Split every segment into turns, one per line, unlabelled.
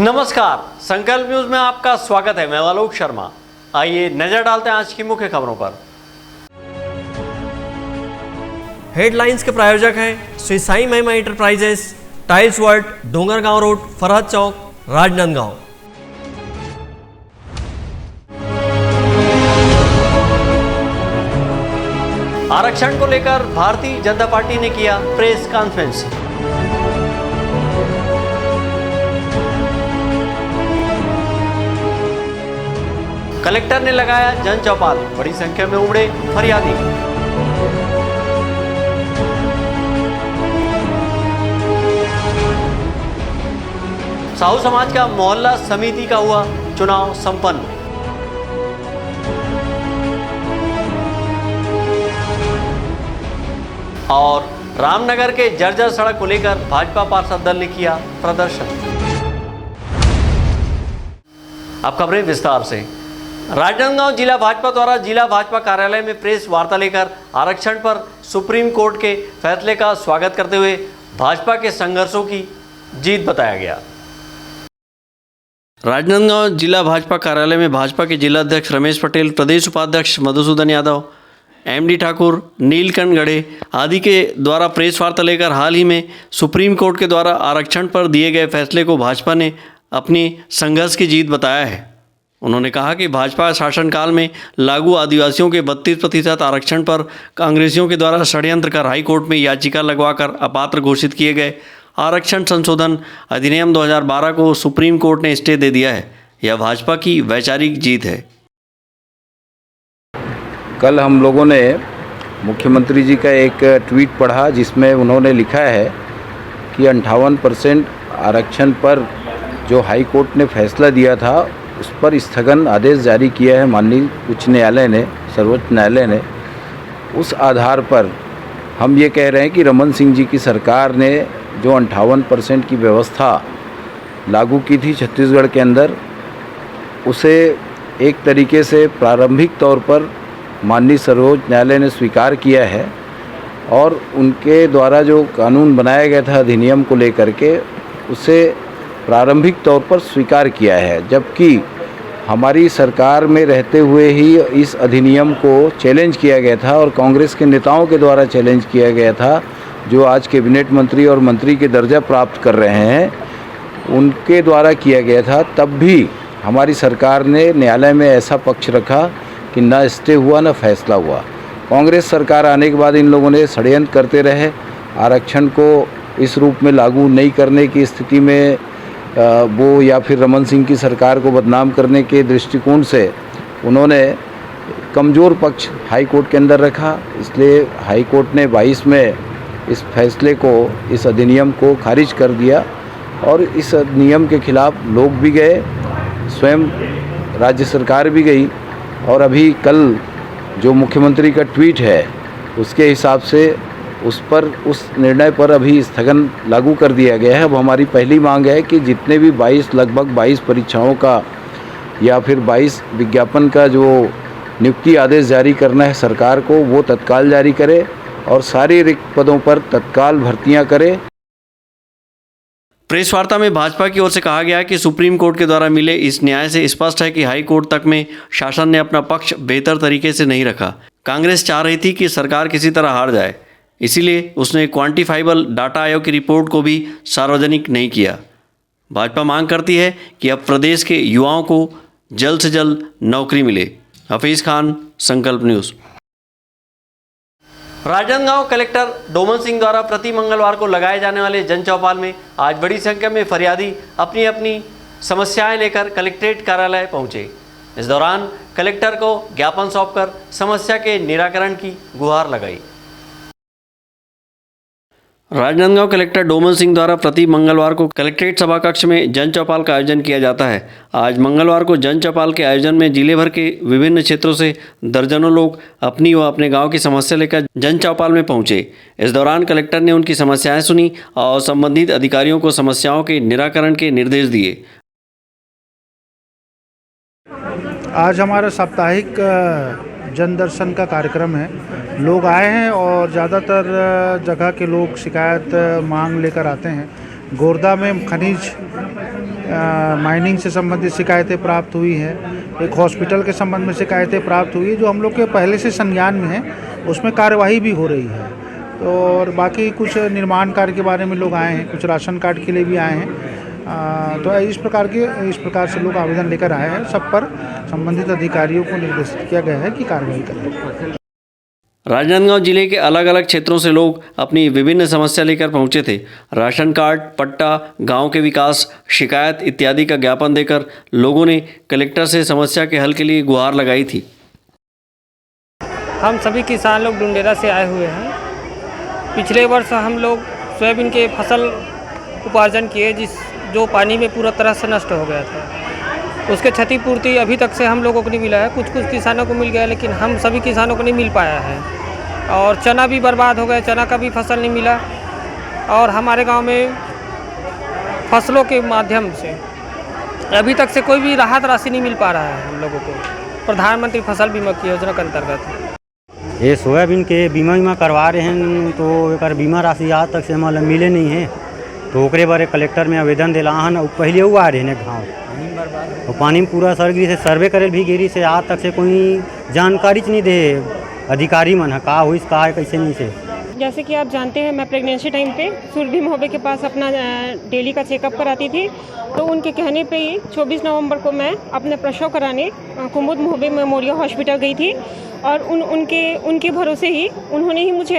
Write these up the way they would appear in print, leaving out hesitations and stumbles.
नमस्कार, संकल्प न्यूज में आपका स्वागत है। मैं आलोक शर्मा। आइए नजर डालते हैं आज की मुख्य खबरों पर। हेडलाइंस के प्रायोजक हैं Shri Sai Mahima enterprises, tiles world, Dongargaon road, Farhad chowk, Rajnandgaon. आरक्षण को लेकर भारतीय जनता पार्टी ने किया प्रेस कॉन्फ्रेंस। कलेक्टर ने लगाया जन चौपाल, बड़ी संख्या में उमड़े फरियादी। साहू समाज का मोहल्ला समिति का हुआ चुनाव संपन्न। और रामनगर के जर्जर सड़क को लेकर भाजपा पार्षद दल ने किया प्रदर्शन। अब खबरें विस्तार से। राजनांदगांव जिला भाजपा द्वारा जिला भाजपा कार्यालय में प्रेस वार्ता लेकर आरक्षण पर सुप्रीम कोर्ट के फैसले का स्वागत करते हुए भाजपा के संघर्षों की जीत बताया गया। राजनांदगांव जिला भाजपा कार्यालय में भाजपा के जिला अध्यक्ष रमेश पटेल, प्रदेश उपाध्यक्ष मधुसूदन यादव, एमडी ठाकुर, नीलकंठ गढ़े आदि के द्वारा प्रेस वार्ता लेकर हाल ही में सुप्रीम कोर्ट के द्वारा आरक्षण पर दिए गए फैसले को भाजपा ने अपनी संघर्ष की जीत बताया है। उन्होंने कहा कि भाजपा शासनकाल में लागू आदिवासियों के 32% आरक्षण पर कांग्रेसियों के द्वारा षड्यंत्र कर हाईकोर्ट में याचिका लगवाकर अपात्र घोषित किए गए आरक्षण संशोधन अधिनियम 2012 को सुप्रीम कोर्ट ने स्टे दे दिया है। यह भाजपा की वैचारिक जीत है।
कल हम लोगों ने मुख्यमंत्री जी का एक ट्वीट पढ़ा जिसमें उन्होंने लिखा है कि 58% आरक्षण पर जो हाई कोर्ट ने फैसला दिया था उस पर स्थगन आदेश जारी किया है माननीय उच्च न्यायालय ने, सर्वोच्च न्यायालय ने। उस आधार पर हम ये कह रहे हैं कि रमन सिंह जी की सरकार ने जो 58% की व्यवस्था लागू की थी छत्तीसगढ़ के अंदर, उसे एक तरीके से प्रारंभिक तौर पर माननीय सर्वोच्च न्यायालय ने स्वीकार किया है और उनके द्वारा जो कानून बनाया गया था अधिनियम को लेकर के, उसे प्रारंभिक तौर पर स्वीकार किया है। जबकि हमारी सरकार में रहते हुए ही इस अधिनियम को चैलेंज किया गया था और कांग्रेस के नेताओं के द्वारा चैलेंज किया गया था, जो आज कैबिनेट मंत्री और मंत्री के दर्जा प्राप्त कर रहे हैं, उनके द्वारा किया गया था। तब भी हमारी सरकार ने न्यायालय में ऐसा पक्ष रखा कि न स्टे हुआ न फैसला हुआ। कांग्रेस सरकार आने के बाद इन लोगों ने षड्यंत्र करते रहे, आरक्षण को इस रूप में लागू नहीं करने की स्थिति में वो या फिर रमन सिंह की सरकार को बदनाम करने के दृष्टिकोण से उन्होंने कमज़ोर पक्ष हाई कोर्ट के अंदर रखा। इसलिए हाई कोर्ट ने 22 में इस फैसले को, इस अधिनियम को खारिज कर दिया और इस अधिनियम के खिलाफ लोग भी गए, स्वयं राज्य सरकार भी गई। और अभी कल जो मुख्यमंत्री का ट्वीट है उसके हिसाब से उस निर्णय पर अभी स्थगन लागू कर दिया गया है। अब हमारी पहली मांग है कि जितने भी लगभग 22 परीक्षाओं का या फिर 22 विज्ञापन का जो नियुक्ति आदेश जारी करना है सरकार को, वो तत्काल जारी करे और सारी रिक्त पदों पर तत्काल भर्तियां करे।
प्रेस वार्ता में भाजपा की ओर से कहा गया कि सुप्रीम कोर्ट के द्वारा मिले इस न्याय से स्पष्ट है कि हाई कोर्ट तक में शासन ने अपना पक्ष बेहतर तरीके से नहीं रखा। कांग्रेस चाह रही थी कि सरकार किसी तरह हार जाए, इसीलिए उसने क्वांटिफाइबल डाटा आयोग की रिपोर्ट को भी सार्वजनिक नहीं किया। भाजपा मांग करती है कि अब प्रदेश के युवाओं को जल्द से जल्द नौकरी मिले। हफीज खान, संकल्प न्यूज़। राजनांदगांव कलेक्टर डोमन सिंह द्वारा प्रति मंगलवार को लगाए जाने वाले जन चौपाल में आज बड़ी संख्या में फरियादी अपनी अपनी समस्याएं लेकर कलेक्ट्रेट कार्यालय पहुंचे। इस दौरान कलेक्टर को ज्ञापन सौंपकर समस्या के निराकरण की गुहार लगाई। राजनांदगांव कलेक्टर डोमन सिंह द्वारा प्रति मंगलवार को कलेक्ट्रेट सभा कक्ष में जन चौपाल का आयोजन किया जाता है। आज मंगलवार को जन चौपाल के आयोजन में जिले भर के विभिन्न क्षेत्रों से दर्जनों लोग अपनी व अपने गांव की समस्या लेकर जन चौपाल में पहुंचे। इस दौरान कलेक्टर ने उनकी समस्याएं सुनी और संबंधित अधिकारियों को समस्याओं के निराकरण के निर्देश दिए।
आज हमारा साप्ताहिक जन दर्शन का कार्यक्रम है। लोग आए हैं और ज़्यादातर जगह के लोग शिकायत मांग लेकर आते हैं। गोरदा में खनिज माइनिंग से संबंधित शिकायतें प्राप्त हुई हैं, एक हॉस्पिटल के संबंध में शिकायतें प्राप्त हुई है जो हम लोग के पहले से संज्ञान में है, उसमें कार्यवाही भी हो रही है। तो और बाकी कुछ निर्माण कार्य के बारे में लोग आए हैं, कुछ राशन कार्ड के लिए भी आए हैं। तो इस प्रकार से लोग आवेदन लेकर आए हैं। सब पर संबंधित अधिकारियों को निर्देशित किया गया है कि कार्रवाई करें।
राजनांदगांव जिले के अलग अलग क्षेत्रों से लोग अपनी विभिन्न समस्या लेकर पहुंचे थे। राशन कार्ड, पट्टा, गांव के विकास, शिकायत इत्यादि का ज्ञापन देकर लोगों ने कलेक्टर से समस्या के हल के लिए गुहार लगाई थी।
हम सभी किसान लोग डुंडेरा से आए हुए हैं। पिछले वर्ष हम लोग सोयाबीन के फसल उपार्जन किए जो पानी में पूरा तरह से नष्ट हो गया था। उसके क्षतिपूर्ति अभी तक से हम लोगों को नहीं मिला है। कुछ किसानों को मिल गया, लेकिन हम सभी किसानों को नहीं मिल पाया है। और चना भी बर्बाद हो गया, चना का भी फसल नहीं मिला। और हमारे गांव में फसलों के माध्यम से अभी तक से कोई भी राहत राशि नहीं मिल पा रहा है हम लोगों को, प्रधानमंत्री फसल बीमा की योजना के अंतर्गत।
ये सोयाबीन के बीमा करवा रहे हैं, तो एक बीमा राशि आज तक से हमारा मिले नहीं है। तो ओकरे बारे कलेक्टर में आवेदन दिला हन। पहले वो आ रहे हैं गाँव, तो पानी में पूरा सरगिरी से सर्वे करे भी गिरी से आज तक से कोई जानकारी नहीं दे अधिकारी मन का हुई का कैसे नहीं से।
जैसे कि आप जानते हैं, मैं प्रेगनेंसी टाइम पे सुरभि मोहबे के पास अपना डेली का चेकअप कराती थी। तो उनके कहने पे ही 24 नवंबर को मैं अपने प्रसव कराने कुमुद मोहबे मेमोरियल हॉस्पिटल गई थी। और उनके भरोसे ही उन्होंने ही मुझे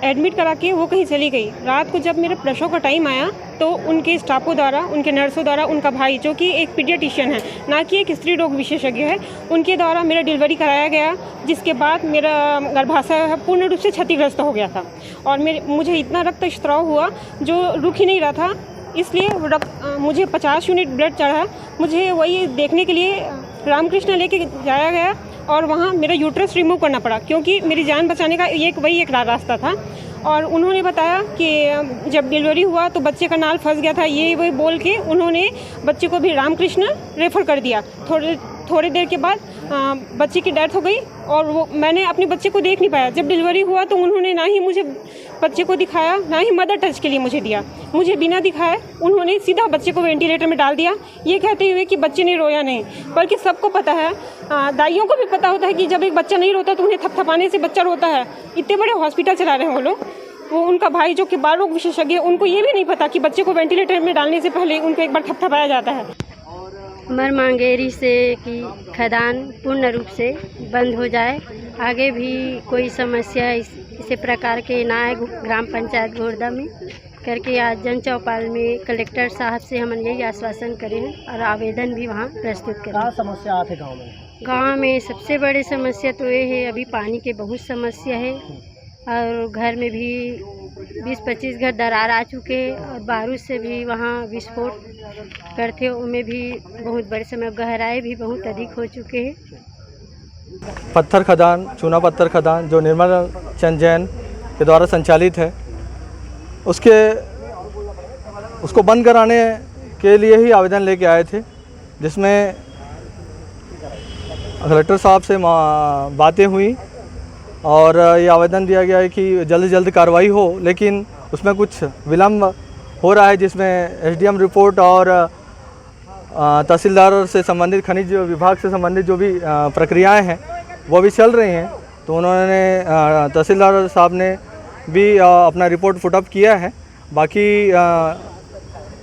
एडमिट करा के वो कहीं चली गई। रात को जब मेरे प्रसव का टाइम आया तो उनके स्टाफों द्वारा, उनके नर्सों द्वारा, उनका भाई जो कि एक पीडियाट्रिशियन है, ना कि एक स्त्री रोग विशेषज्ञ है, उनके द्वारा मेरा डिलीवरी कराया गया। जिसके बाद मेरा गर्भाशय पूर्ण रूप से क्षतिग्रस्त हो गया था और मुझे इतना रक्तस्राव हुआ जो रुक ही नहीं रहा था। इसलिए मुझे 50 यूनिट ब्लड चढ़ा। मुझे वही देखने के लिए रामकृष्ण लेके जाया गया और वहाँ मेरा यूट्रस रिमूव करना पड़ा, क्योंकि मेरी जान बचाने का वही एक रास्ता था। और उन्होंने बताया कि जब डिलीवरी हुआ तो बच्चे का नाल फंस गया था, ये वही बोल के उन्होंने बच्चे को भी रामकृष्ण रेफ़र कर दिया। थोड़ी देर के बाद बच्चे की डेथ हो गई और मैंने अपने बच्चे को देख नहीं पाया। जब डिलीवरी हुआ तो उन्होंने ना ही मुझे बच्चे को दिखाया, ना ही मदर टच के लिए मुझे दिया। मुझे बिना दिखाए उन्होंने सीधा बच्चे को वेंटिलेटर में डाल दिया, ये कहते हुए कि बच्चे ने रोया नहीं। बल्कि सबको पता है, दाइयों को भी पता होता है कि जब एक बच्चा नहीं रोता तो उन्हें थपथपाने से बच्चा रोता है। इतने बड़े हॉस्पिटल चला रहे हैं वो लोग। वो उनका भाई जो कि बाल रोग विशेषज्ञ है, उनको ये भी नहीं पता कि बच्चे को वेंटिलेटर में डालने से पहले उनको एक बार थपथपाया जाता है।
हमार मांगेरी से कि खदान पूर्ण रूप से बंद हो जाए, आगे भी कोई समस्या इसी प्रकार के ना आए ग्राम पंचायत घोड़दा में करके आज जन चौपाल में कलेक्टर साहब से हम यही आश्वासन करें और आवेदन भी वहाँ प्रस्तुत करें।
क्या समस्या आते गाँव में?
गाँव में सबसे बड़ी समस्या तो ये है, अभी पानी के बहुत समस्या है और घर में भी 20-25 घर दरार आ चुके हैं और बारूद से भी वहाँ विस्फोट करते, उनमें भी बहुत बड़े समय गहराई भी बहुत अधिक हो चुके हैं।
पत्थर खदान, चूना पत्थर खदान जो निर्मल चंद जैन के द्वारा संचालित है, उसको बंद कराने के लिए ही आवेदन लेके आए थे, जिसमें कलेक्टर साहब से बातें हुई और ये आवेदन दिया गया है कि जल्द से जल्द कार्रवाई हो। लेकिन उसमें कुछ विलम्ब हो रहा है, जिसमें एसडीएम रिपोर्ट और तहसीलदार से संबंधित, खनिज विभाग से संबंधित जो भी प्रक्रियाएं हैं वो भी चल रही हैं। तो उन्होंने तहसीलदार साहब ने भी अपना रिपोर्ट फुटअप किया है। बाकी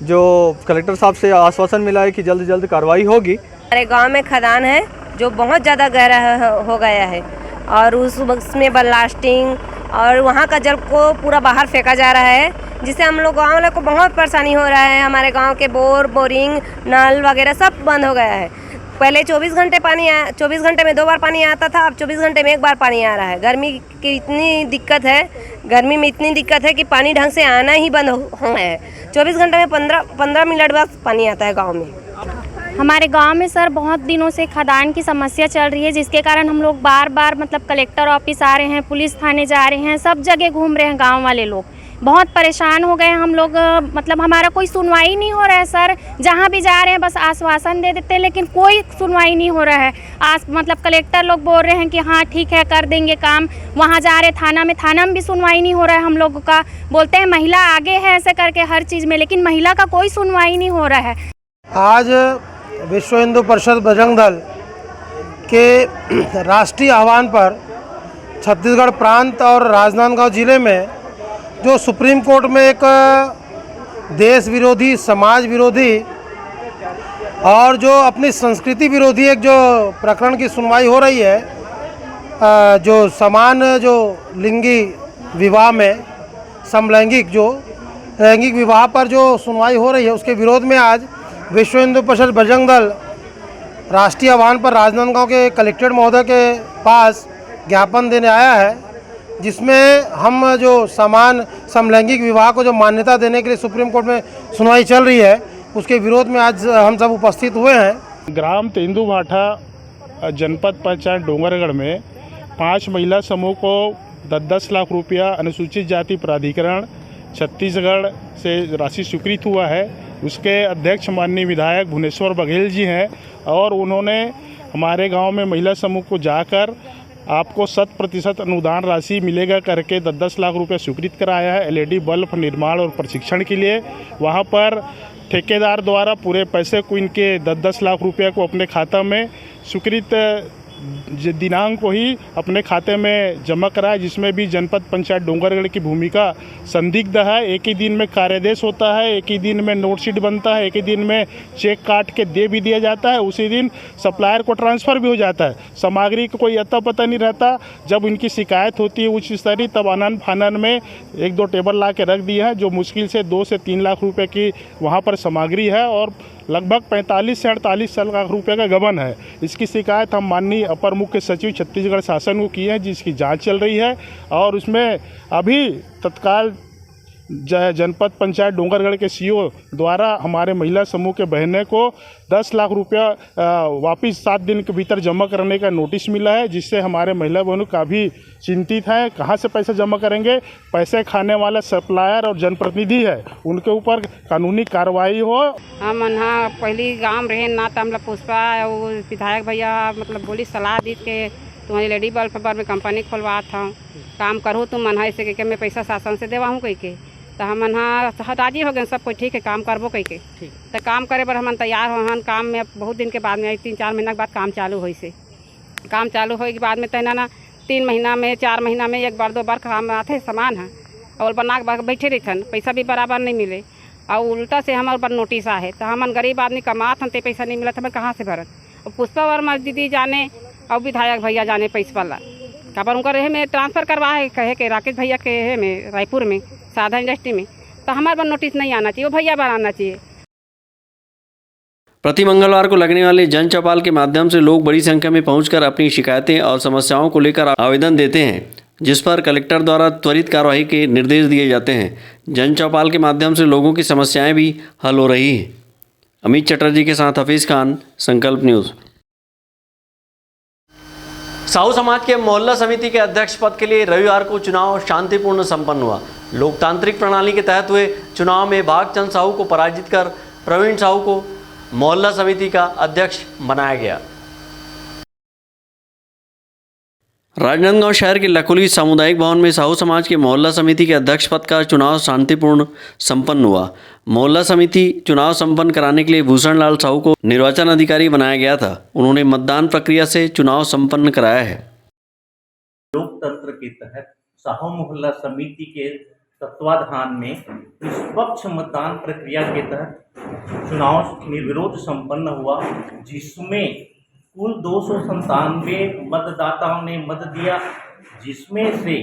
जो कलेक्टर साहब से आश्वासन मिला है कि जल्द से जल्द कार्रवाई होगी।
हमारे गांव में खदान है जो बहुत ज़्यादा गहरा हो गया है और उसमें ब्लास्टिंग और वहाँ का जल को पूरा बाहर फेंका जा रहा है, जिससे हम लोग गाँव वालों को बहुत परेशानी हो रहा है। हमारे गांव के बोरिंग, नल वगैरह सब बंद हो गया है। पहले 24 घंटे में 2 बार पानी आता था, अब 24 घंटे में 1 बार पानी आ रहा है। गर्मी में इतनी दिक्कत है कि पानी ढंग से आना ही बंद हो गया है। 24 घंटे में 15 मिनट बाद पानी आता है गाँव में।
हमारे गांव में सर बहुत दिनों से खदान की समस्या चल रही है, जिसके कारण हम लोग बार बार मतलब कलेक्टर ऑफिस आ रहे हैं, पुलिस थाने जा रहे हैं, सब जगह घूम रहे हैं गांव वाले लोग। बहुत परेशान हो गए हम लोग। मतलब हमारा कोई सुनवाई नहीं हो रहा है सर। जहाँ भी जा रहे हैं बस आश्वासन दे देते हैं, लेकिन कोई सुनवाई नहीं हो रहा है। मतलब कलेक्टर लोग बोल रहे हैं कि हाँ ठीक है कर देंगे काम। वहाँ जा रहे थाना में भी सुनवाई नहीं हो रहा है हम लोगों का। बोलते हैं महिला आगे है ऐसे करके हर चीज़ में, लेकिन महिला का कोई सुनवाई नहीं हो रहा है।
आज विश्व हिंदू परिषद बजरंग दल के राष्ट्रीय आह्वान पर छत्तीसगढ़ प्रांत और राजनांदगांव जिले में जो सुप्रीम कोर्ट में एक देश विरोधी, समाज विरोधी और जो अपनी संस्कृति विरोधी एक जो प्रकरण की सुनवाई हो रही है, जो समान जो लिंगी विवाह में समलैंगिक जो लैंगिक विवाह पर जो सुनवाई हो रही है, उसके विरोध में आज विश्व हिंदू परिषद बजरंग दल राष्ट्रीय आह्वान पर राजनांदगांव के कलेक्टर महोदय के पास ज्ञापन देने आया है, जिसमें हम जो समान समलैंगिक विवाह को जो मान्यता देने के लिए सुप्रीम कोर्ट में सुनवाई चल रही है, उसके विरोध में आज हम सब उपस्थित हुए हैं।
ग्राम तेंदुभाठा जनपद पंचायत डोंगरगढ़ में 5 महिला समूह को 10-10 लाख रुपया अनुसूचित जाति प्राधिकरण छत्तीसगढ़ से राशि स्वीकृत हुआ है। उसके अध्यक्ष माननीय विधायक भुवनेश्वर बघेल जी हैं और उन्होंने हमारे गांव में महिला समूह को जाकर आपको 100% अनुदान राशि मिलेगा करके 10-10 लाख रुपए स्वीकृत कराया है LED बल्ब निर्माण और प्रशिक्षण के लिए। वहां पर ठेकेदार द्वारा पूरे पैसे को इनके 10-10 लाख रुपए को अपने खाता में स्वीकृत दिनांक को ही अपने खाते में जमा कराया, जिसमें भी जनपद पंचायत डोंगरगढ़ की भूमिका संदिग्ध है। एक ही दिन में कार्यादेश होता है, एक ही दिन में नोट शीट बनता है, एक ही दिन में चेक काट के दे भी दिया जाता है, उसी दिन सप्लायर को ट्रांसफ़र भी हो जाता है। सामग्री का कोई अता पता नहीं रहता। जब इनकी शिकायत होती है उच्च स्तरीय, तब आनन फानन में 1-2 टेबल ला के रख दिए हैं, जो मुश्किल से 2 से 3 लाख रुपए की वहाँ पर सामग्री है और लगभग 45 से 48 लाख रुपए का गबन है। इसकी शिकायत हम माननीय अपर मुख्य सचिव छत्तीसगढ़ शासन को की है, जिसकी जांच चल रही है और उसमें अभी तत्काल जनपद पंचायत डोंगरगढ़ के CO द्वारा हमारे महिला समूह के बहने को 10 लाख रुपया वापस 7 दिन के भीतर जमा करने का नोटिस मिला है, जिससे हमारे महिला बहनों काफ़ी चिंतित हैं। कहाँ से पैसे जमा करेंगे? पैसे खाने वाला सप्लायर और जनप्रतिनिधि है, उनके ऊपर कानूनी कार्रवाई हो।
हम यहाँ पहली गाँव रहे ना, तो हम पुष्पा और विधायक भैया मतलब बोली सलाह दी कि तुम्हारी LED बल्ब पर में कंपनी खोलवा था, काम करो तुम मन ऐसे के मैं पैसा शासन से देवा हूँ कही के। तो हम यहाँ राजी हो गए, सब कोई ठीक है काम करबो कही के। तो काम करे पर हम तैयार हो हन। काम में बहुत दिन के बाद में 3-4 महीना के बाद काम चालू हो से काम चालू हो के बाद में तैना ना 3 महीना में 4 महीना में 1 बार 2 बार काम आते सामान है और बना के बैठे रही थन, पैसा भी बराबर नहीं मिले और उल्टा से हमारे ऊपर नोटिस आए। तो हम गरीब आदमी कमात हन, पैसा नहीं मिला तो हमें कहाँ से भरत। और पुष्पा वर्मा दीदी जाने और विधायक भैया जाने पैसा वाला काबर उनका रहे में ट्रांसफ़र करवा है, कहे के राकेश भैया के है में रायपुर में साधा इंडस्ट्री में। तो हमारे पर नोटिस नहीं आना चाहिए, वो भैया पर आना चाहिए।
प्रति मंगलवार को लगने वाले जन चौपाल के माध्यम से लोग बड़ी संख्या में पहुंचकर अपनी शिकायतें और समस्याओं को लेकर आवेदन देते हैं, जिस पर कलेक्टर द्वारा त्वरित कार्रवाई के निर्देश दिए जाते हैं। जन चौपाल के माध्यम से लोगों की समस्याएं भी हल हो रही हैं। अमित चटर्जी के साथ हफीज़ खान, संकल्प न्यूज़। साहू समाज के मोहल्ला समिति के अध्यक्ष पद के लिए रविवार को चुनाव शांतिपूर्ण संपन्न हुआ। लोकतांत्रिक प्रणाली के तहत हुए चुनाव में भागचंद साहू को पराजित कर प्रवीण साहू को मोहल्ला समिति का अध्यक्ष बनाया गया। राजनांदगांव शहर के लखोली सामुदायिक भवन में साहू समाज के मोहल्ला समिति के अध्यक्ष पद का चुनाव शांतिपूर्ण संपन्न हुआ। मोहल्ला समिति चुनाव संपन्न कराने के लिए भूषण लाल साहू को निर्वाचन अधिकारी बनाया गया था। उन्होंने मतदान प्रक्रिया से चुनाव संपन्न कराया है।
लोकतंत्र के तहत साहू मोहल्ला समिति के तत्वाधान में निष्पक्ष मतदान प्रक्रिया के तहत चुनाव निर्विरोध संपन्न हुआ, जिसमें कुल 297 मतदाताओं ने मत दिया, जिसमें से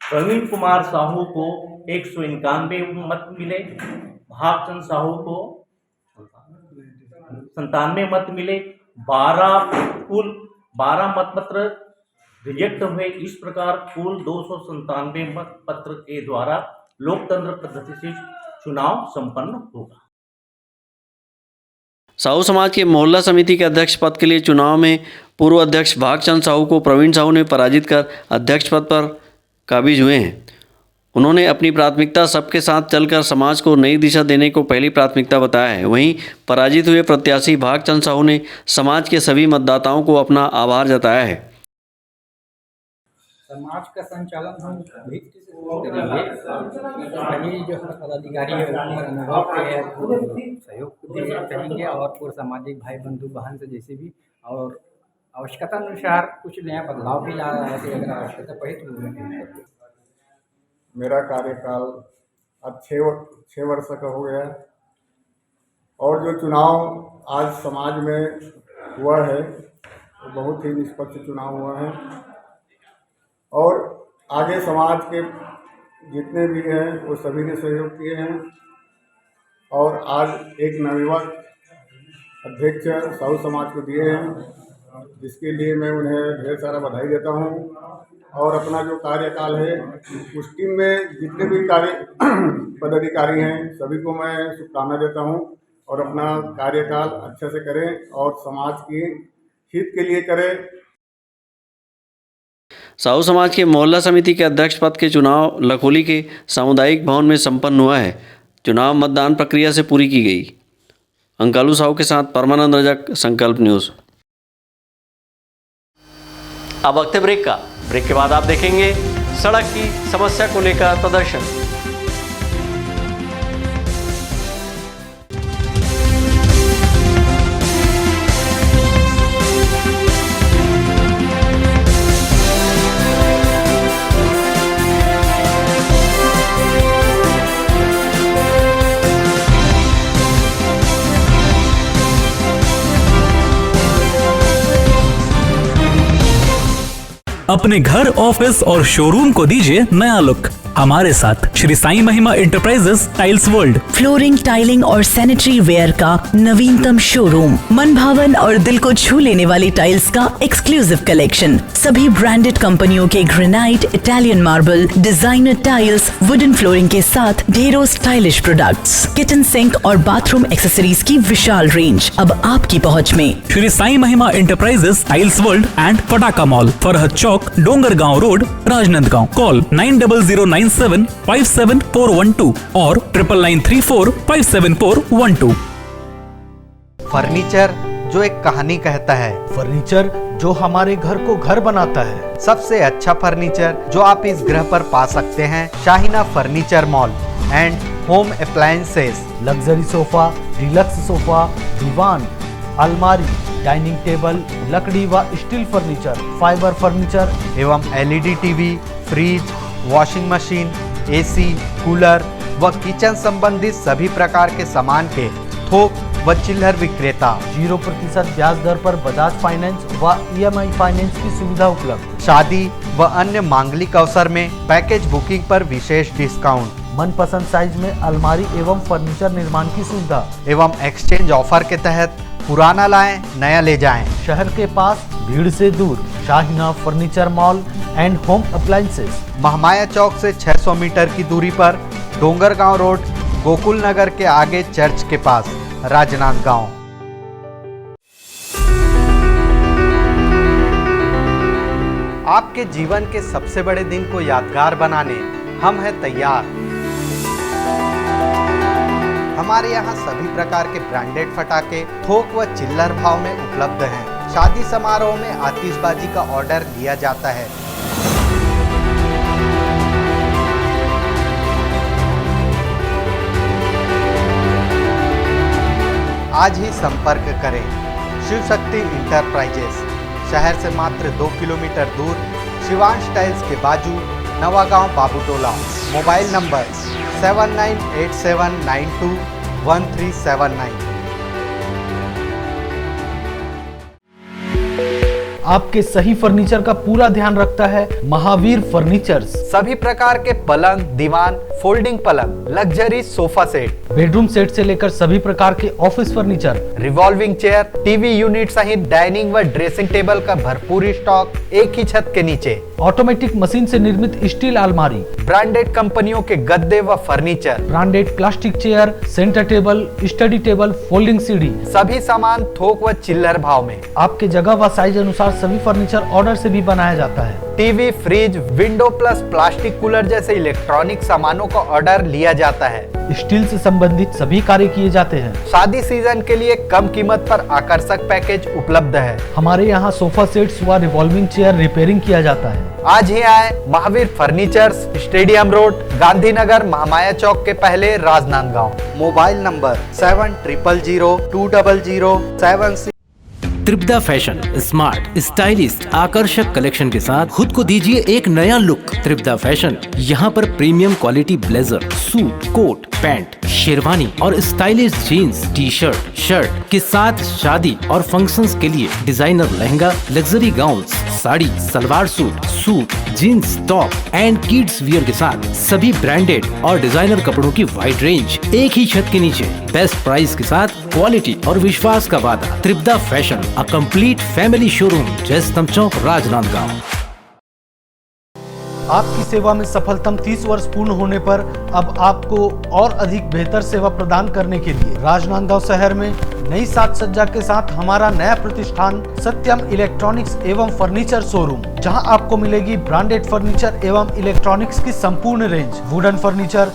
प्रवीण कुमार साहू को 191 मत मिले, भागचंद साहू को 97 मत मिले, कुल 12 मतपत्र रिजेक्ट हुए। इस प्रकार कुल 297 मतपत्र के द्वारा लोकतंत्र पद्धति से चुनाव संपन्न होगा।
साहू समाज के मोहल्ला समिति के अध्यक्ष पद के लिए चुनाव में पूर्व अध्यक्ष भागचंद साहू को प्रवीण साहू ने पराजित कर अध्यक्ष पद पर काबिज हुए हैं। उन्होंने अपनी प्राथमिकता सबके साथ चलकर समाज को नई दिशा देने को पहली प्राथमिकता बताया है। वहीं पराजित हुए प्रत्याशी भागचंद साहू ने समाज के सभी मतदाताओं को अपना आभार जताया है।
समाज का संचालन हम भित्ति से करेंगे, सभी जो पदाधिकारी है उनके अनुभव के सहयोग देंगे और पूर्व सामाजिक भाई बंधु बहन से जैसे भी और आवश्यकता अनुसार कुछ नया बदलाव भी ला रहा है अगर आवश्यकता पड़े तो।
मेरा कार्यकाल अब 6 वर्ष का हो गया और जो चुनाव आज समाज में हुआ है वो बहुत ही निष्पक्ष चुनाव हुआ है और आगे समाज के जितने भी हैं वो सभी ने सहयोग किए हैं और आज एक नवयुवक अध्यक्ष साहू समाज को दिए हैं, जिसके लिए मैं उन्हें ढेर सारा बधाई देता हूं और अपना जो कार्यकाल है उस टीम में जितने भी पदाधिकारी हैं सभी को मैं शुभकामना देता हूं और अपना कार्यकाल अच्छे से करें और समाज के हित के लिए करें।
साहू समाज के मोहल्ला समिति के अध्यक्ष पद के चुनाव लखोली के सामुदायिक भवन में संपन्न हुआ है। चुनाव मतदान प्रक्रिया से पूरी की गई। अंकालू साहू के साथ परमानंद रजक, संकल्प न्यूज़। अब वक्त है ब्रेक का। ब्रेक के बाद आप देखेंगे सड़क की समस्या को लेकर प्रदर्शन।
अपने घर, ऑफिस और शोरूम को दीजिए नया लुक हमारे साथ Shri Sai Mahima enterprises tiles world.
Flooring, tiling और सैनिटरी वेयर का नवीनतम शोरूम, मन भावन और दिल को छू लेने वाली टाइल्स का एक्सक्लूसिव कलेक्शन, सभी ब्रांडेड कंपनियों के granite, Italian marble, designer tiles, wooden flooring के साथ ढेरों स्टाइलिश प्रोडक्ट्स, किचन सिंक और बाथरूम एक्सेसरीज की विशाल रेंज अब आपकी पहुंच में।
Shri Sai Mahima enterprises tiles world and Pataka mall, Farhad chowk, Dongargaon road, Rajnandgaon. Call 9009757412 और 9994574412।
फर्नीचर जो एक कहानी कहता है, फर्नीचर जो हमारे घर को घर बनाता है। सबसे अच्छा फर्नीचर जो आप इस ग्रह पर पा सकते हैं Shahina furniture mall and home appliances. Luxury sofa, deluxe sofa, दीवान, अलमारी, डाइनिंग टेबल, लकड़ी व स्टील फर्नीचर, फाइबर फर्नीचर एवं LED TV, fridge, washing machine, AC, cooler व किचन संबंधित सभी प्रकार के सामान के थोक व चिल्लर विक्रेता। 0% ब्याज दर पर बजाज फाइनेंस व EMI फाइनेंस की सुविधा उपलब्ध। शादी व अन्य मांगलिक अवसर में पैकेज बुकिंग पर विशेष डिस्काउंट। मनपसंद साइज में अलमारी एवं फर्नीचर निर्माण की सुविधा एवं एक्सचेंज ऑफर के तहत पुराना लाएं नया ले जाएं। शहर के पास, भीड़ से दूर, Shahina furniture mall and home appliances, Mahmaya chowk से 600 मीटर की दूरी पर, डोंगरगांव रोड, गोकुल नगर के आगे चर्च के पास, राजनांदगांव। आपके जीवन के सबसे बड़े दिन को यादगार बनाने हम हैं तैयार। हमारे यहाँ सभी प्रकार के ब्रांडेड फटाके थोक व चिल्लर भाव में उपलब्ध हैं। शादी समारोह में आतिशबाजी का ऑर्डर दिया जाता है। आज ही संपर्क करें शिव शक्ति इंटरप्राइजेस, शहर से मात्र 2 किलोमीटर दूर, शिवांश टाइल्स के बाजू, नवागांव बाबूटोला। Mobile number 7987921379। आपके सही फर्नीचर का पूरा ध्यान रखता है महावीर फर्नीचर्स। सभी प्रकार के पलंग, दीवान, फोल्डिंग पलंग, luxury sofa set, bedroom set से लेकर सभी प्रकार के office furniture, revolving chair, TV unit सहित डाइनिंग व ड्रेसिंग टेबल का भरपूर स्टॉक एक ही छत के नीचे। ऑटोमेटिक मशीन से निर्मित स्टील अलमारी, ब्रांडेड कंपनियों के गद्दे व furniture, branded plastic chair, centre table, study table, folding सीढ़ी, सभी सामान थोक व चिल्लर भाव में। आपके जगह व साइज अनुसार सभी फर्नीचर ऑर्डर से भी बनाया जाता है। TV, fridge, window plus plastic cooler जैसे इलेक्ट्रॉनिक सामानों का ऑर्डर लिया जाता है।
स्टील से संबंधित सभी कार्य किए जाते हैं।
शादी सीजन के लिए कम कीमत पर आकर्षक पैकेज उपलब्ध है।
हमारे यहाँ सोफा सेट्स व रिवॉल्विंग चेयर रिपेयरिंग किया जाता है।
आज ही आए Mahavir furnitures, stadium road, Gandhinagar, Mahamaya chowk के पहले, Rajnandgaon. Mobile number 70002007।
Tripada fashion smart, stylist, आकर्षक कलेक्शन के साथ खुद को दीजिए एक नया लुक। त्रिपदा फैशन यहाँ पर premium quality blazer, suit, coat, pant, sherwani और stylish jeans, T shirt, shirt के साथ शादी और फंक्शंस के लिए designer lehenga, luxury gowns, sari, salwar suit, jeans, top and kids wear के साथ सभी ब्रांडेड और डिजाइनर कपड़ों की वाइड रेंज एक ही छत के नीचे, बेस्ट प्राइस के साथ क्वालिटी और विश्वास का वादा। Tripada fashion, a complete family showroom, Jaistambh chowk, Rajnandgaon.
आपकी सेवा में सफलतम 30 वर्ष पूर्ण होने पर अब आपको और अधिक बेहतर सेवा प्रदान करने के लिए राजनांदगांव शहर में नई साज सज्जा के साथ हमारा नया प्रतिष्ठान सत्यम इलेक्ट्रॉनिक्स एवं फर्नीचर शोरूम, जहां आपको मिलेगी ब्रांडेड फर्नीचर एवं इलेक्ट्रॉनिक्स की संपूर्ण रेंज, वुडन फर्नीचर,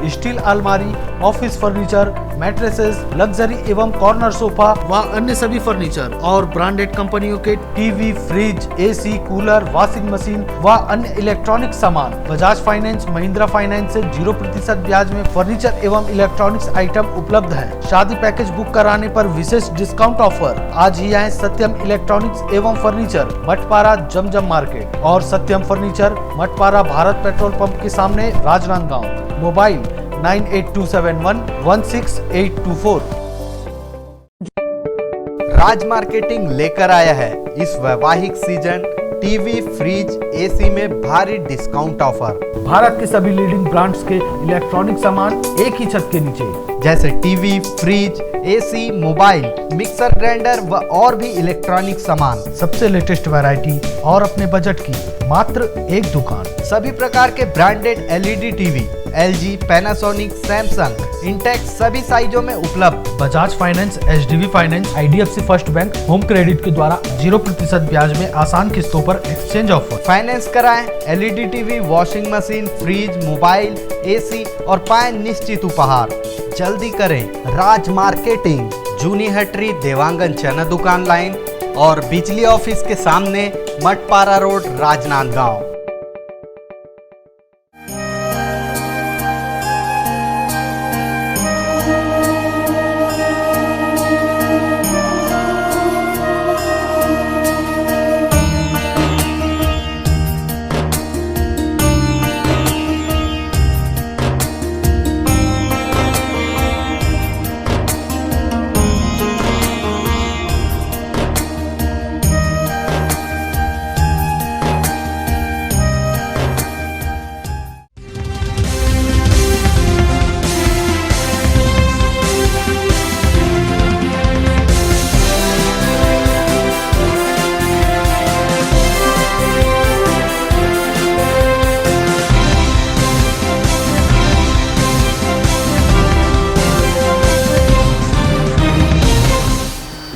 स्टील अलमारी, ऑफिस फर्नीचर, मैट्रेसेस, लग्जरी एवं कॉर्नर सोफा व अन्य सभी फर्नीचर और ब्रांडेड कंपनियों के TV, fridge, AC, cooler, washing machine व अन्य इलेक्ट्रॉनिक सामान। बजाज फाइनेंस, महिंद्रा फाइनेंस से 0% ब्याज में फर्नीचर एवं इलेक्ट्रॉनिक्स आइटम उपलब्ध है। शादी पैकेज बुक कराने पर विशेष डिस्काउंट ऑफर। आज ही आए सत्यम इलेक्ट्रॉनिक्स एवं फर्नीचर, मठपारा, जमजम मार्केट और Satyam furniture, Mathpara, Bharat petrol pump के सामने, राजनांदगांव। मोबाइल 9827116824।
राज मार्केटिंग लेकर आया है इस वैवाहिक सीजन टीवी, फ्रिज, एसी में भारी डिस्काउंट ऑफर।
भारत के सभी लीडिंग ब्रांड्स के इलेक्ट्रॉनिक सामान एक ही छत के नीचे,
जैसे TV, fridge, AC, mobile, mixer grinder व और भी इलेक्ट्रॉनिक सामान।
सबसे लेटेस्ट वैरायटी और अपने बजट की मात्र एक दुकान।
सभी प्रकार के branded LED TV, LG, Panasonic, Samsung, Intex सभी साइजों में उपलब्ध।
Bajaj finance, HDB finance, IDFC first bank, home credit के द्वारा 0% ब्याज में आसान किस्तों पर एक्सचेंज ऑफर।
फाइनेंस कराएं LED TV, washing machine, fridge, mobile, AC और पाएं निश्चित उपहार। जल्दी करें, राज मार्केटिंग, जूनी हटरी, देवांगन चना दुकान लाइन और बिजली ऑफिस के सामने, मठपारा रोड, राजनांदगांव।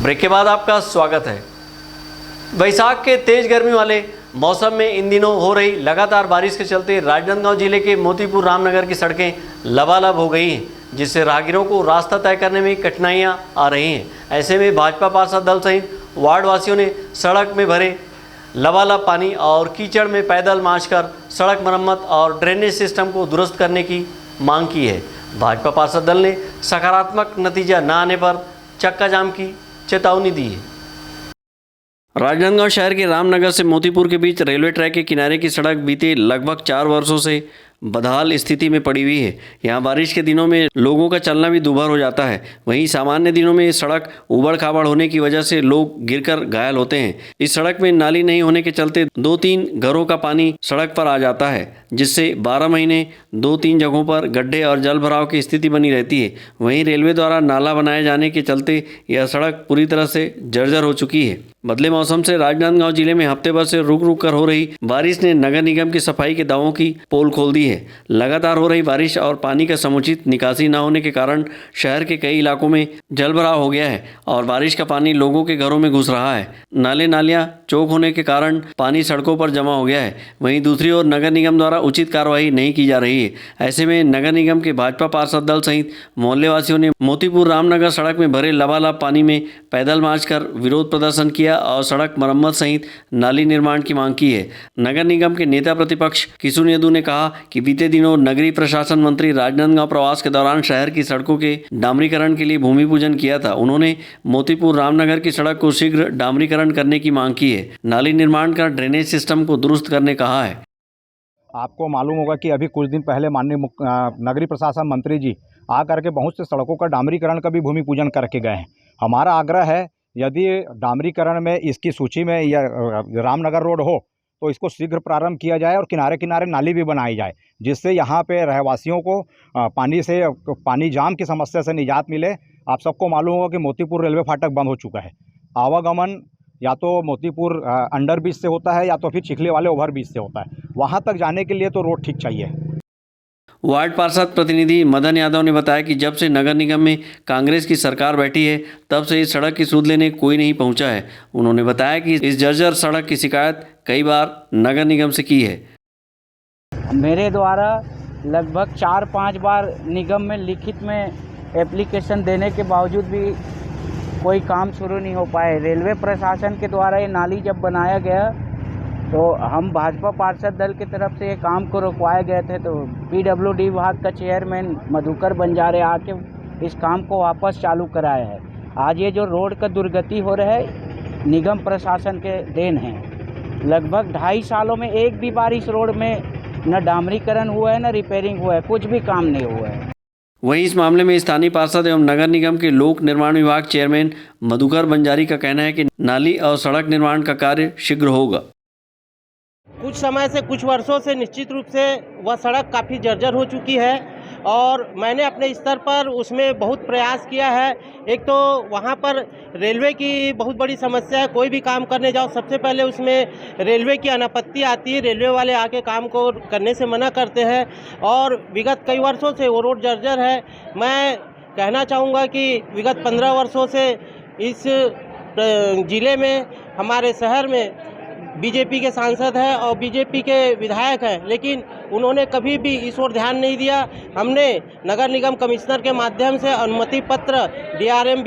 ब्रेक के बाद आपका स्वागत है। वैशाख के तेज गर्मी वाले मौसम में इन दिनों हो रही लगातार बारिश के चलते राजनांदगांव जिले के मोतीपुर रामनगर की सड़कें लबालब हो गई हैं, जिससे राहगीरों को रास्ता तय करने में कठिनाइयां आ रही हैं। ऐसे में भाजपा पार्षद दल सहित वार्ड वासियों ने सड़क में भरे लबालब पानी और कीचड़ में पैदल मार्च कर सड़क मरम्मत और ड्रेनेज सिस्टम को दुरुस्त करने की मांग की है। भाजपा पार्षद दल ने सकारात्मक नतीजा न आने पर चक्का जाम की चेतावनी दी है। राजनांदगांव शहर के रामनगर से मोतीपुर के बीच रेलवे ट्रैक के किनारे की सड़क बीते लगभग 4 वर्षों से बदहाल स्थिति में पड़ी हुई है। यहाँ बारिश के दिनों में लोगों का चलना भी दूभर हो जाता है। वहीं सामान्य दिनों में सड़क उबड़ खाबड़ होने की वजह से लोग गिरकर घायल होते हैं। इस सड़क में नाली नहीं होने के चलते 2-3 घरों का पानी सड़क पर आ जाता है, जिससे 12 महीने 2-3 जगहों पर गड्ढे और जल भराव की स्थिति बनी रहती है। वहीं रेलवे द्वारा नाला बनाए जाने के चलते यह सड़क पूरी तरह से जर्जर हो चुकी है। बदले मौसम से राजनांदगांव जिले में हफ्ते भर से रुक रुक कर हो रही बारिश ने नगर निगम की सफाई के दावों की पोल खोल दी है। है। लगातार हो रही बारिश और पानी का समुचित निकासी न होने के कारण शहर के कई इलाकों में जलभराव हो गया है और बारिश का पानी लोगों के घरों में घुस रहा है। नाले नालियां चौक होने के कारण पानी सड़कों पर जमा हो गया है। वहीं दूसरी ओर नगर निगम द्वारा उचित कार्रवाई नहीं की जा रही है। ऐसे में नगर निगम के भाजपा पार्षद दल सहित मोहल्ले वासियों ने मोतीपुर रामनगर सड़क में भरे लबालब पानी में पैदल मार्च कर विरोध प्रदर्शन किया और सड़क मरम्मत सहित नाली निर्माण की मांग की है। नगर निगम के नेता प्रतिपक्ष किशुन यदू ने कहा कि बीते दिनों नगरीय प्रशासन मंत्री राजनांदगांव प्रवास के दौरान शहर की सड़कों के डामरीकरण के लिए भूमि पूजन किया था। उन्होंने मोतीपुर रामनगर की सड़क को शीघ्र डामरीकरण करने की मांग की है। नाली निर्माण कर ड्रेनेज सिस्टम को दुरुस्त करने कहा है।
आपको मालूम होगा कि अभी कुछ दिन पहले माननीय नगरीय प्रशासन मंत्री जी आकर के बहुत से सड़कों का डामरीकरण का भी भूमि पूजन करके गए हैं। हमारा आग्रह है यदि डामरीकरण में इसकी सूची में या रामनगर रोड हो तो इसको शीघ्र प्रारंभ किया जाए और किनारे किनारे नाली भी बनाई जाए, जिससे यहाँ पे रहवासियों को पानी जाम की समस्या से निजात मिले। आप सबको मालूम होगा कि मोतीपुर रेलवे फाटक बंद हो चुका है। आवागमन या तो मोतीपुर अंडर ब्रिज से होता है या तो फिर चिखली वाले ओवर ब्रिज से होता है। वहाँ तक जाने के लिए तो रोड ठीक चाहिए।
वार्ड पार्षद प्रतिनिधि मदन यादव ने बताया कि जब से नगर निगम में कांग्रेस की सरकार बैठी है तब से इस सड़क की सूद लेने कोई नहीं पहुंचा है। उन्होंने बताया कि इस जर्जर सड़क की शिकायत कई बार नगर निगम से की है।
मेरे द्वारा लगभग 4-5 बार निगम में लिखित में एप्लीकेशन देने के बावजूद भी कोई काम शुरू नहीं हो पाए। रेलवे प्रशासन के द्वारा ये नाली जब बनाया गया तो हम भाजपा पार्षद दल की तरफ से ये काम को रुकवाए गए थे, तो पीडब्ल्यूडी विभाग का चेयरमैन मधुकर बंजारे आके इस काम को वापस चालू कराया है। आज ये जो रोड का दुर्गति हो रहा है निगम प्रशासन के देन है। लगभग 2.5 सालों में एक भी बार इस रोड में न डामरीकरण हुआ है न रिपेयरिंग हुआ है, कुछ भी काम नहीं हुआ है।
वहीं इस मामले में स्थानीय पार्षद एवं नगर निगम के लोक निर्माण विभाग चेयरमैन मधुकर बंजारी का कहना है कि नाली और सड़क निर्माण का कार्य शीघ्र होगा।
कुछ समय से, कुछ वर्षों से निश्चित रूप से वह सड़क काफ़ी जर्जर हो चुकी है और मैंने अपने स्तर पर उसमें बहुत प्रयास किया है। एक तो वहाँ पर रेलवे की बहुत बड़ी समस्या है। कोई भी काम करने जाओ सबसे पहले उसमें रेलवे की अनापत्ति आती है। रेलवे वाले आके काम को करने से मना करते हैं और विगत कई वर्षों से वो रोड जर्जर है। मैं कहना चाहूँगा कि विगत 15 वर्षों से इस ज़िले में, हमारे शहर में बीजेपी के सांसद हैं और बीजेपी के विधायक हैं, लेकिन उन्होंने कभी भी इस ओर ध्यान नहीं दिया। हमने नगर निगम कमिश्नर के माध्यम से अनुमति पत्र डीआरएम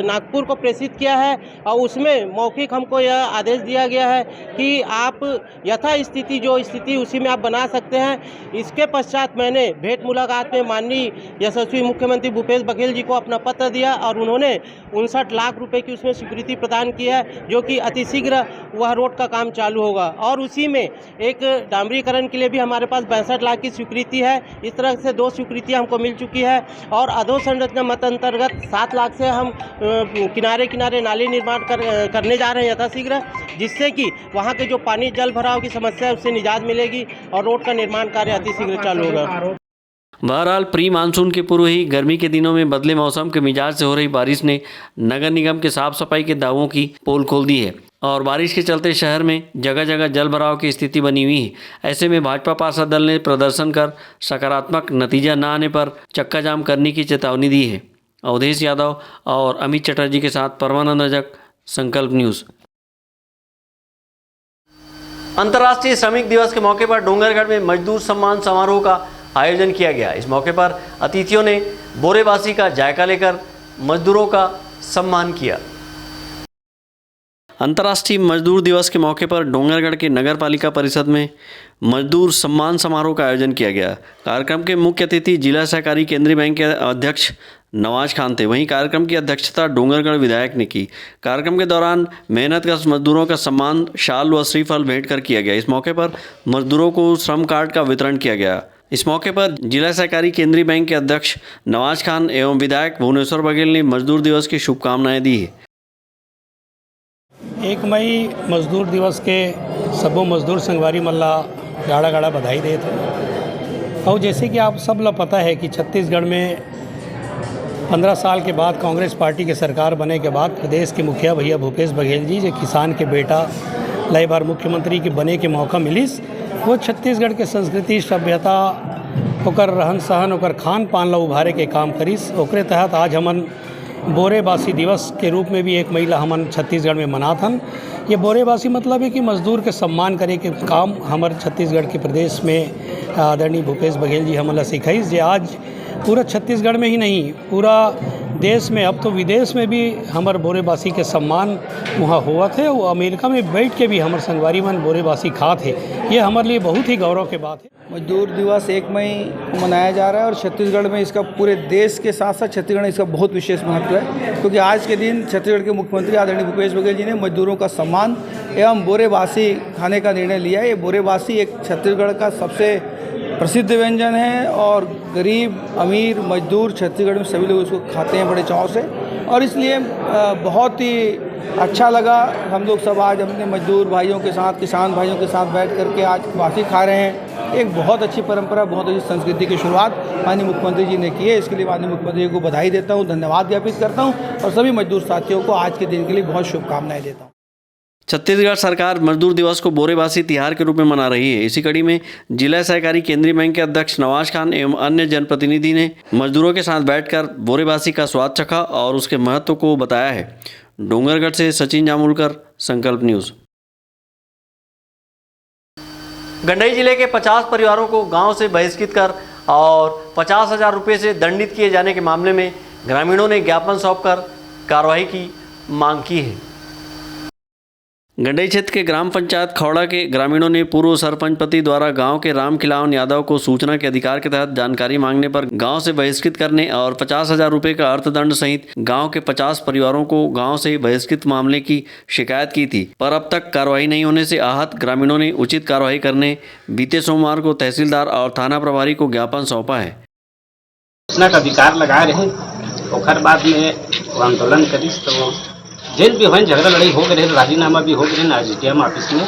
नागपुर को प्रेषित किया है और उसमें मौखिक हमको यह आदेश दिया गया है कि आप यथा स्थिति जो स्थिति उसी में आप बना सकते हैं। इसके पश्चात मैंने भेंट मुलाकात में माननीय यशस्वी मुख्यमंत्री भूपेश बघेल जी को अपना पत्र दिया और उन्होंने 59 लाख रुपए की उसमें स्वीकृति प्रदान की है, जो कि अतिशीघ्र वह रोड का काम चालू होगा। और उसी में एक डामरीकरण के लिए भी हमारे पास 62 लाख की स्वीकृति है। इस तरह से 2 स्वीकृतियाँ हमको मिल चुकी है और अधोसंरचना मत अंतर्गत 7 लाख से हम किनारे किनारे नाली निर्माण करने जा रहे हैं यथाशीघ्र, जिससे कि वहाँ के जो पानी जल भराव की समस्या है उससे निजात मिलेगी और रोड का निर्माण कार्य अतिशीघ्र चालू होगा।
बहरहाल प्री मानसून के पूर्व ही गर्मी के दिनों में बदले मौसम के मिजाज से हो रही बारिश ने नगर निगम के साफ सफाई के दावों की पोल खोल दी है और बारिश के चलते शहर में जगह जगह जल भराव की स्थिति बनी हुई है। ऐसे में भाजपा पार्षद दल ने प्रदर्शन कर सकारात्मक नतीजा न आने पर चक्का जाम करने की चेतावनी दी है। अवधेश यादव और अमित चटर्जी के साथ परमानंद रजक, संकल्प न्यूज़। अंतर्राष्ट्रीय श्रमिक दिवस के मौके पर डोंगरगढ़ में मजदूर सम्मान समारोह का आयोजन किया गया। इस मौके पर अतिथियों ने बोरेबासी का जायका लेकर मजदूरों का सम्मान किया। अंतर्राष्ट्रीय मजदूर दिवस के मौके पर डोंगरगढ़ के नगर पालिका परिषद में मजदूर सम्मान समारोह का आयोजन किया गया। कार्यक्रम के मुख्य अतिथि जिला सहकारी केंद्रीय बैंक के अध्यक्ष नवाज खान थे। वहीं कार्यक्रम की अध्यक्षता डोंगरगढ़ विधायक ने की। कार्यक्रम के दौरान मेहनतकश मजदूरों का सम्मान शाल व श्रीफल भेंट कर किया गया। इस मौके पर मजदूरों को श्रम कार्ड का वितरण किया गया। इस मौके पर जिला सहकारी केंद्रीय बैंक के अध्यक्ष नवाज खान एवं विधायक भुवनेश्वर बघेल ने मजदूर दिवस की शुभकामनाएं दी है।
1 मई मजदूर दिवस के सबो मजदूर संगवारी मल्ला गाड़ा गाड़ा बधाई देते हैं। और जैसे कि आप सब लोग पता है कि छत्तीसगढ़ में 15 साल के बाद कांग्रेस पार्टी के सरकार बने के बाद प्रदेश के मुखिया भैया भूपेश बघेल जी, जो किसान के बेटा कई बार मुख्यमंत्री के बने के मौका मिलिस, वो छत्तीसगढ़ के संस्कृति, सभ्यता ओकर रहन सहन ओकर खान पान ला उभारे के काम करिस। ओकरे तहत आज हमन बोरेबासी दिवस के रूप में भी 1 मई ला हमन छत्तीसगढ़ में मनाथन। ये बोरेबासी मतलब है कि मजदूर के सम्मान करे के काम हमारे छत्तीसगढ़ के प्रदेश में आदरणीय भूपेश बघेल जी हमन ला सिखाइस। जे आज पूरा छत्तीसगढ़ में ही नहीं पूरा देश में, अब तो विदेश में भी हमारे बोरेबासी के सम्मान वहाँ हुआ थे। वो अमेरिका में बैठ के भी हमारे संगवारी मन बोरेबासी खाते। ये हमारे लिए बहुत ही गौरव की बात है।
मजदूर दिवस 1 मई को मनाया जा रहा है और छत्तीसगढ़ में इसका पूरे देश के साथ साथ छत्तीसगढ़ में इसका बहुत विशेष महत्व है, क्योंकि आज के दिन छत्तीसगढ़ के मुख्यमंत्री आदरणीय भूपेश बघेल जी ने मजदूरों का सम्मान एवं बोरेबासी खाने का निर्णय लिया है। ये बोरेबासी एक छत्तीसगढ़ का सबसे प्रसिद्ध व्यंजन है और गरीब अमीर मजदूर छत्तीसगढ़ में सभी लोग इसको खाते हैं बड़े चाव से, और इसलिए बहुत ही अच्छा लगा। हम लोग सब आज अपने मजदूर भाइयों के साथ, किसान भाइयों के साथ बैठ करके आज बासी खा रहे हैं। एक बहुत अच्छी परंपरा, बहुत अच्छी संस्कृति की शुरुआत माननीय मुख्यमंत्री जी ने की है। इसके लिए माननीय मुख्यमंत्री जी को बधाई देता हूँ, धन्यवाद ज्ञापित करता हूँ और सभी मजदूर साथियों को आज के दिन के लिए बहुत शुभकामनाएं देता हूँ।
छत्तीसगढ़ सरकार मजदूर दिवस को बोरेबासी तिहार के रूप में मना रही है। इसी कड़ी में जिला सहकारी केंद्रीय बैंक के अध्यक्ष नवाज खान एवं अन्य जनप्रतिनिधि ने मजदूरों के साथ बैठकर बोरेबासी का स्वाद चखा और उसके महत्व को बताया है। डोंगरगढ़ से सचिन जामुलकर, संकल्प न्यूज़। गंडई जिले के 50 परिवारों को गांव से बहिष्कृत कर और 50,000 रुपये से दंडित किए जाने के मामले में ग्रामीणों ने ज्ञापन सौंपकर कार्रवाई की मांग की है। गंडई क्षेत्र के ग्राम पंचायत खौड़ा के ग्रामीणों ने पूर्व सरपंच पति द्वारा गांव के रामखिलावन यादव को सूचना के अधिकार के तहत जानकारी मांगने पर गांव से बहिष्कृत करने और 50,000 रुपये का अर्थदंड सहित गांव के 50 परिवारों को गांव से बहिष्कृत मामले की शिकायत की थी, पर अब तक कार्रवाई नहीं होने से आहत ग्रामीणों ने उचित कार्रवाई करने बीते सोमवार को तहसीलदार और थाना प्रभारी को ज्ञापन सौंपा है।
सूचना का अधिकार लगा रहे ओखर बाद में आंदोलन करिस तो जेल भी हो झगड़ा लड़ाई हो गए, राजीनामा भी हो गए एसडीएम ऑफिस में।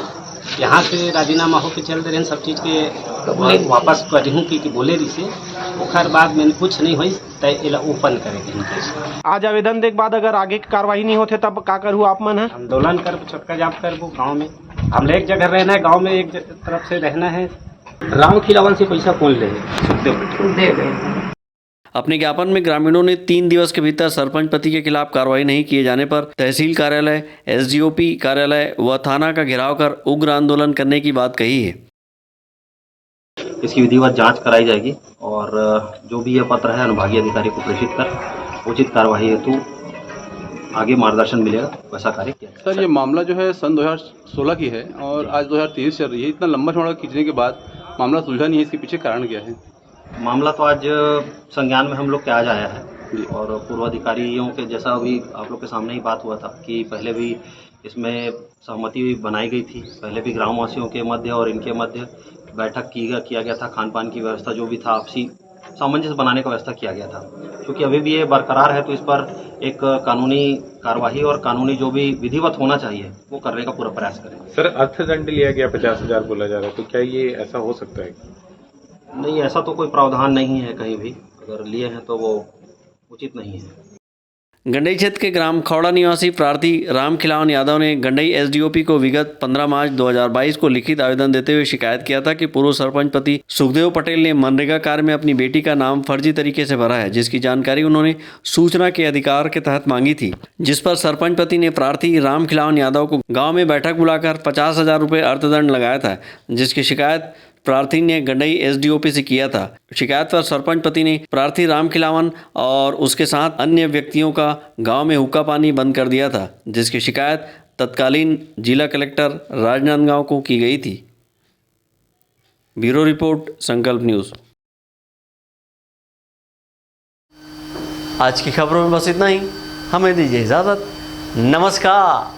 यहाँ से राजीनामा होकर चल रहे सब चीज़ के वापस करूँ कि बोले रही से ओखर बाद में कुछ नहीं हुई तो ओपन करेंगे।
आज आवेदन देने के बाद अगर आगे की कार्रवाई नहीं होते तब का करूँ आप मन है?
आंदोलन कर छोटका जाप कर वो गाँव में हम एक जगह रहना है, गाँव में एक तरफ से रहना है। रामखिलावन से पैसा कौन ले?
अपने ज्ञापन में ग्रामीणों ने 3 दिवस के भीतर सरपंच पति के खिलाफ कार्रवाई नहीं किए जाने पर तहसील कार्यालय, एसडीओपी कार्यालय व थाना का घेराव कर उग्र आंदोलन करने की बात कही है।
इसकी विधिवत जांच कराई जाएगी और जो भी यह पत्र है अनुभागीय अधिकारी को प्रेषित कर उचित कार्रवाई हेतु आगे मार्गदर्शन मिलेगा, वैसा कार्य किया।
सर, ये मामला जो है सन 2016 की है और आज 2023 चल रही है। इतना लंबा समय खींचने के बाद मामला सुलझा नहीं है, इसके पीछे कारण क्या है?
मामला तो आज संज्ञान में हम लोग के आज आया है और पूर्व अधिकारियों के जैसा अभी आप लोग के सामने ही बात हुआ था कि पहले भी इसमें सहमति बनाई गई थी। पहले भी ग्रामवासियों के मध्य और इनके मध्य बैठक किया गया था। खान पान की व्यवस्था जो भी था आपसी सामंजस्य बनाने का व्यवस्था किया गया था। क्योंकि अभी भी ये बरकरार है तो इस पर एक कानूनी कार्यवाही और कानूनी जो भी विधिवत होना चाहिए वो करने का पूरा प्रयास करें।
सर, अर्थदंड लिया गया 50,000 बोला जा रहा है, तो क्या ये ऐसा हो सकता है?
नहीं, ऐसा तो कोई प्रावधान नहीं है कहीं भी, अगर लिए हैं तो वो उचित नहीं है।
गंडई क्षेत्र के ग्राम खौड़ा निवासी प्रार्थी रामखिलावन यादव ने गंडई एसडीओपी को विगत 15 मार्च 2022 को लिखित आवेदन देते हुए शिकायत किया था कि पूर्व सरपंच पति सुखदेव पटेल ने मनरेगा कार्य में अपनी बेटी का नाम फर्जी तरीके से भरा है, जिसकी जानकारी उन्होंने सूचना के अधिकार के तहत मांगी थी, जिस पर सरपंच पति ने प्रार्थी रामखिलावन यादव को गाँव में बैठक बुलाकर 50,000 रुपये अर्थदंड लगाया था, जिसकी शिकायत प्रार्थी ने गंडई एसडीओपी से किया था। शिकायत पर सरपंच पति ने प्रार्थी रामखिलावन और उसके साथ अन्य व्यक्तियों का गांव में हुक्का पानी बंद कर दिया था, जिसकी शिकायत तत्कालीन जिला कलेक्टर राजनांदगांव को की गई थी। ब्यूरो रिपोर्ट, संकल्प न्यूज़। आज की खबरों में बस इतना ही। हमें दीजिए इजाज़त। नमस्कार।